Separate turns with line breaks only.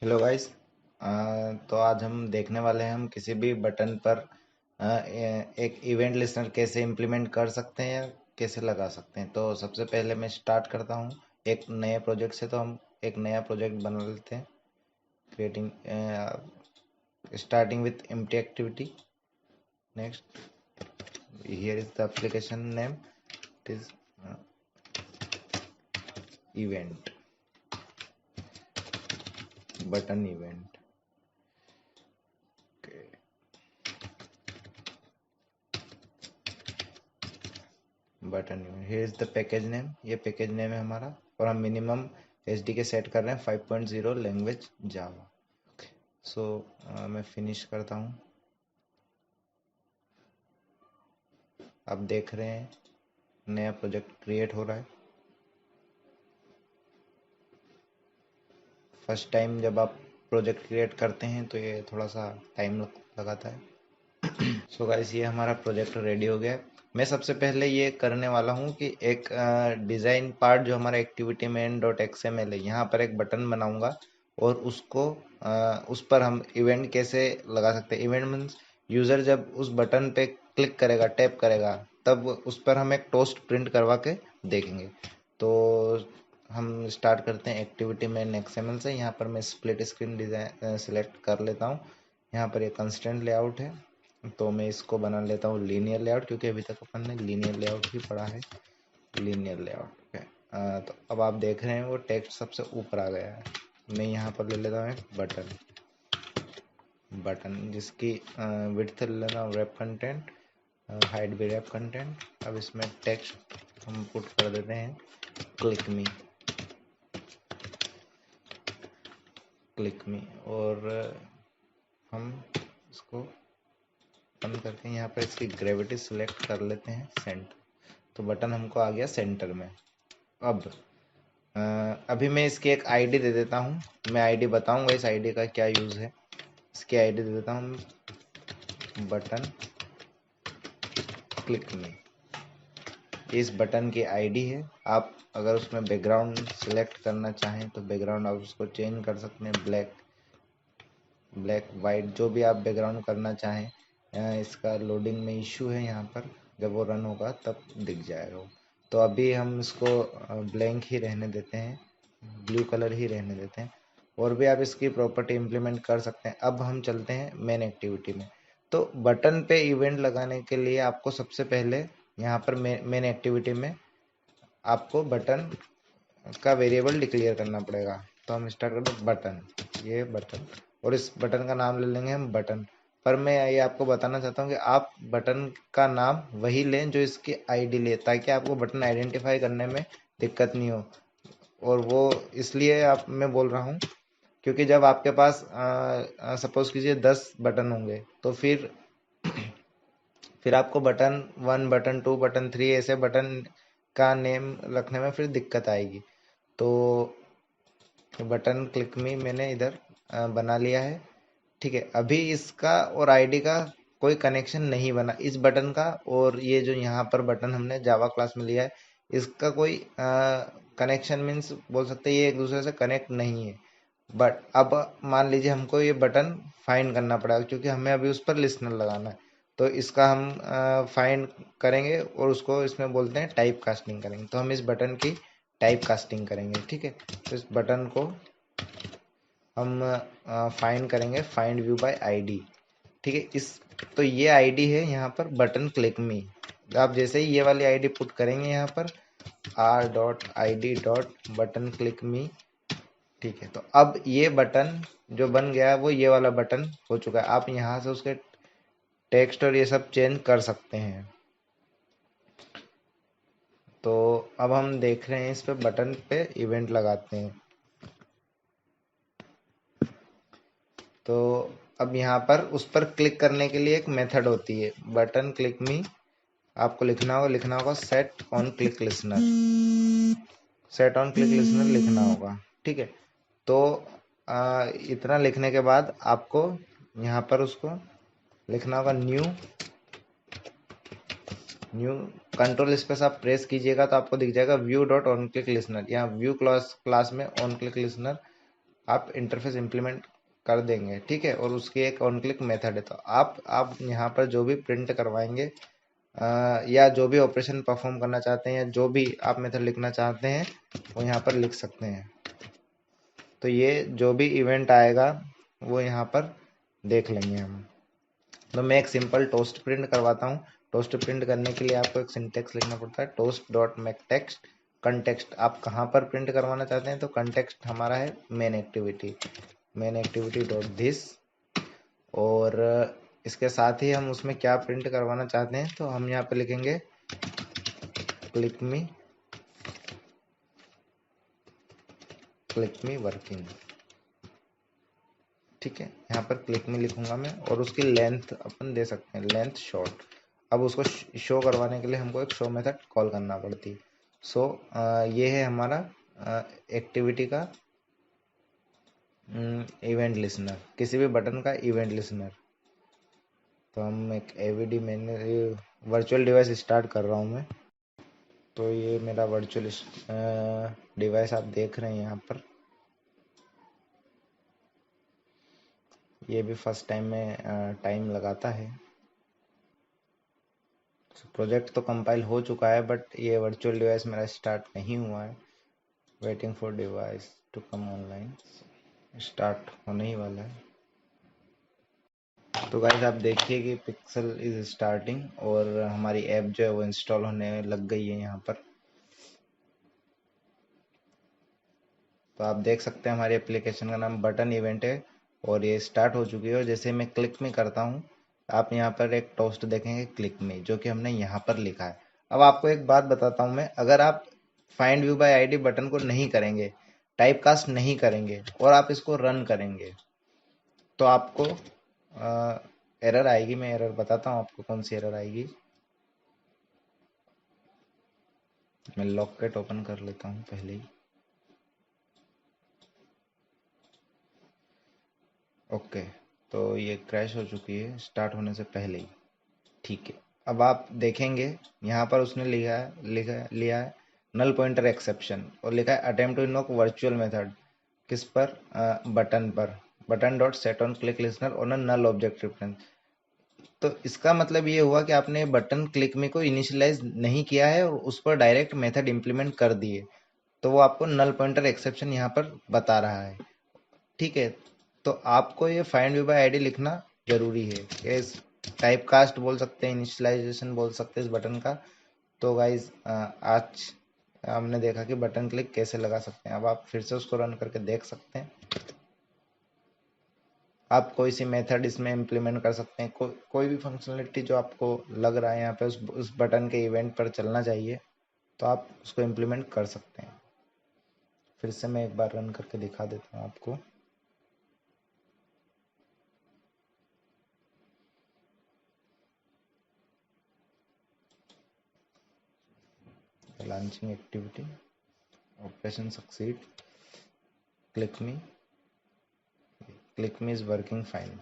Hello guys. तो आज हम देखने वाले हैं हम किसी भी बटन पर एक इवेंट लिसनर कैसे इम्प्लीमेंट कर सकते हैं या कैसे लगा सकते हैं। तो सबसे पहले मैं स्टार्ट करता हूँ एक नए प्रोजेक्ट से। तो हम एक नया प्रोजेक्ट बना लेते हैं, creating starting with empty activity. Next, here is the application name, it is event, button event. Button here is the package name, ये पैकेज नेम है हमारा। और हम मिनिमम एसडीके सेट कर रहे हैं 5.0 लैंग्वेज जावा। सो मैं फिनिश करता हूँ। आप देख रहे हैं नया प्रोजेक्ट क्रिएट हो रहा है। फर्स्ट टाइम जब आप प्रोजेक्ट क्रिएट करते हैं तो ये थोड़ा सा टाइम लगाता है। सो गाइस, ये हमारा प्रोजेक्ट रेडी हो गया है। मैं सबसे पहले ये करने वाला हूँ कि एक डिज़ाइन पार्ट जो हमारा एक्टिविटी मेन डॉट एक्सएमएल है, यहाँ पर एक बटन बनाऊंगा और उसको उस पर हम इवेंट कैसे लगा सकते हैं। इवेंट मीन्स यूज़र जब उस बटन पे क्लिक करेगा, टैप करेगा, तब उस पर हम एक टोस्ट प्रिंट करवा के देखेंगे। तो हम स्टार्ट करते हैं एक्टिविटी मेन एक्सएमएल से। यहाँ पर मैं स्प्लिट स्क्रीन डिज़ाइन सेलेक्ट कर लेता हूँ। यहाँ पर ये कंस्ट्रेंट लेआउट है, तो मैं इसको बना लेता हूँ लीनियर लेआउट, क्योंकि अभी तक अपन ने लीनियर लेआउट ही पढ़ा है। लीनियर लेआउट पे तो अब आप देख रहे हैं वो टेक्स्ट सबसे ऊपर आ गया है। मैं यहाँ पर ले लेता हूँ एक बटन, जिसकी विड्थ ले लेता हूँ रैप कंटेंट, हाइट भी रैप कंटेंट। अब इसमें टेक्स्ट हम पुट कर देते हैं क्लिक मी, और हम इसको बंद करके यहाँ पर इसकी ग्रेविटी सिलेक्ट कर लेते हैं सेंटर। तो बटन हमको आ गया सेंटर में। अब अभी मैं इसकी एक आईडी दे देता हूँ। मैं आईडी बताऊंगा इस आईडी का क्या यूज़ है। इसकी आईडी दे देता हूँ बटन क्लिक में। इस बटन की आईडी है। आप अगर उसमें बैकग्राउंड सिलेक्ट करना चाहें तो बैकग्राउंड आप उसको चेंज कर सकते हैं, ब्लैक वाइट, जो भी आप बैकग्राउंड करना चाहें। इसका लोडिंग में इशू है, यहाँ पर जब वो रन होगा तब दिख जाएगा वो। तो अभी हम इसको ब्लैंक ही रहने देते हैं, ब्लू कलर ही रहने देते हैं। और भी आप इसकी प्रॉपर्टी इम्प्लीमेंट कर सकते हैं। अब हम चलते हैं मेन एक्टिविटी में। तो बटन पे इवेंट लगाने के लिए आपको सबसे पहले यहाँ पर मेन एक्टिविटी में आपको बटन का वेरिएबल डिक्लेयर करना पड़ेगा। तो हम स्टार्ट करते हैं बटन, ये बटन, और इस बटन का नाम ले लेंगे हम बटन। पर मैं ये आपको बताना चाहता हूँ कि आप बटन का नाम वही लें जो इसकी आईडी ले, ताकि आपको बटन आइडेंटिफाई करने में दिक्कत नहीं हो। और वो इसलिए आप मैं बोल रहा हूँ क्योंकि जब आपके पास सपोज कीजिए 10 बटन होंगे, तो फिर आपको बटन 1, बटन 2, बटन 3 ऐसे बटन का नेम रखने में फिर दिक्कत आएगी। तो बटन क्लिक मी मैंने इधर बना लिया है। ठीक है, अभी इसका और आईडी का कोई कनेक्शन नहीं बना, इस बटन का और ये जो यहाँ पर बटन हमने जावा क्लास में लिया है, इसका कोई कनेक्शन मीन्स बोल सकते हैं ये एक दूसरे से कनेक्ट नहीं है। बट अब मान लीजिए हमको ये बटन फाइंड करना पड़ेगा, क्योंकि हमें अभी उस पर लिस्नर लगाना है। तो इसका हम फाइंड करेंगे और उसको इसमें बोलते हैं टाइप कास्टिंग करेंगे। तो हम इस बटन की टाइप कास्टिंग करेंगे। ठीक है, तो इस बटन को हम फाइंड करेंगे, फाइंड व्यू बाय आईडी। ठीक है, इस तो ये आईडी है यहाँ पर बटन क्लिक मी। आप जैसे ही ये वाली आईडी पुट करेंगे यहाँ पर r.id.बटन क्लिक मी। ठीक है, तो अब ये बटन जो बन गया है वो ये वाला बटन हो चुका है। आप यहाँ से उसके टेक्स्ट और ये सब चेंज कर सकते हैं। तो अब हम देख रहे हैं इस पे बटन पे इवेंट लगाते हैं। तो अब यहाँ पर उस पर क्लिक करने के लिए एक मेथड होती है बटन क्लिक मी। आपको लिखना होगा सेट ऑन क्लिक लिसनर, लिखना होगा। ठीक है, तो इतना लिखने के बाद आपको यहाँ पर उसको लिखना होगा न्यू कंट्रोल स्पेस आप प्रेस कीजिएगा तो आपको दिख जाएगा view dot on click listener. यहाँ व्यू क्लास में ऑन क्लिक लिसनर आप इंटरफेस इम्प्लीमेंट कर देंगे, ठीक है। और उसकी एक ऑन क्लिक मेथड है, तो आप यहाँ पर जो भी प्रिंट करवाएंगे या जो भी ऑपरेशन परफॉर्म करना चाहते हैं या जो भी आप मेथड लिखना चाहते हैं वो यहाँ पर लिख सकते हैं। तो ये जो भी इवेंट आएगा वो यहाँ पर देख लेंगे हम। तो मैं एक सिंपल टोस्ट प्रिंट करवाता हूँ। टोस्ट प्रिंट करने के लिए आपको एक सिंटेक्स लिखना पड़ता है, toast dot make text context. आप कहाँ पर प्रिंट करवाना चाहते हैं, तो कंटेक्स्ट हमारा है मेन एक्टिविटी डॉट दिस। और इसके साथ ही हम उसमें क्या प्रिंट करवाना चाहते हैं, तो हम यहाँ पे लिखेंगे क्लिक मी वर्किंग, ठीक है। यहाँ पर क्लिक में लिखूंगा मैं, और उसकी लेंथ अपन दे सकते हैं लेंथ शॉर्ट। अब उसको शो करवाने के लिए हमको एक शो मेथड कॉल करना पड़ती है। सो ये है हमारा एक्टिविटी का इवेंट लिसनर, किसी भी बटन का इवेंट लिसनर। तो हम एक एवीडी मैंने वर्चुअल डिवाइस स्टार्ट कर रहा हूँ मैं। तो ये मेरा वर्चुअल डिवाइस आप देख रहे हैं यहाँ पर। ये भी फर्स्ट टाइम में टाइम लगाता है। प्रोजेक्ट तो कंपाइल हो चुका है, बट ये वर्चुअल डिवाइस मेरा स्टार्ट नहीं हुआ है। Waiting for device to come online, start होने ही वाला है। तो गाइस आप देखिए कि पिक्सल इज स्टार्टिंग और हमारी ऐप जो है वो इंस्टॉल होने लग गई है यहाँ पर। तो आप देख सकते हैं हमारी एप्लीकेशन का नाम बटन इवेंट है और ये स्टार्ट हो चुकी है। और जैसे मैं क्लिक में करता हूँ, आप यहाँ पर एक टोस्ट देखेंगे क्लिक में, जो कि हमने यहाँ पर लिखा है। अब आपको एक बात बताता हूँ मैं, अगर आप find view bye ID button को नहीं करेंगे, टाइप कास्ट नहीं करेंगे और आप इसको रन करेंगे, तो आपको एरर आएगी। मैं एरर बताता हूँ आपको कौन सी एरर आएगी। मैं लॉकेट ओपन कर लेता हूँ पहले ही। ओके, तो ये क्रैश हो चुकी है स्टार्ट होने से पहले ही, ठीक है। अब आप देखेंगे यहाँ पर उसने लिया है नल पॉइंटर एक्सेप्शन और लिखा है attempt to invoke virtual method. किस पर? बटन पर, button dot set on click listener on null object reference. तो इसका मतलब ये हुआ कि आपने बटन क्लिक में को इनिशियलाइज नहीं किया है और उस पर डायरेक्ट मेथड इंप्लीमेंट कर दिए, तो वो आपको नल पॉइंटर एक्सेप्शन यहाँ पर बता रहा है, ठीक है। तो आपको ये फाइंड व्यू बाय आईडी लिखना जरूरी है। इस टाइप कास्ट बोल सकते हैं, इनिशियलाइजेशन बोल सकते हैं इस बटन का। तो गाइज आज हमने देखा कि बटन क्लिक कैसे लगा सकते हैं। अब आप फिर से उसको रन करके देख सकते हैं। आप कोई सी मेथड इसमें इम्प्लीमेंट कर सकते हैं, कोई भी फंक्शनलिटी जो आपको लग रहा है यहाँ पे उस बटन के इवेंट पर चलना चाहिए, तो आप उसको इम्प्लीमेंट कर सकते हैं। फिर से मैं एक बार रन करके दिखा देता हूँ आपको। Launching activity, operation succeed, click me, click me is working fine.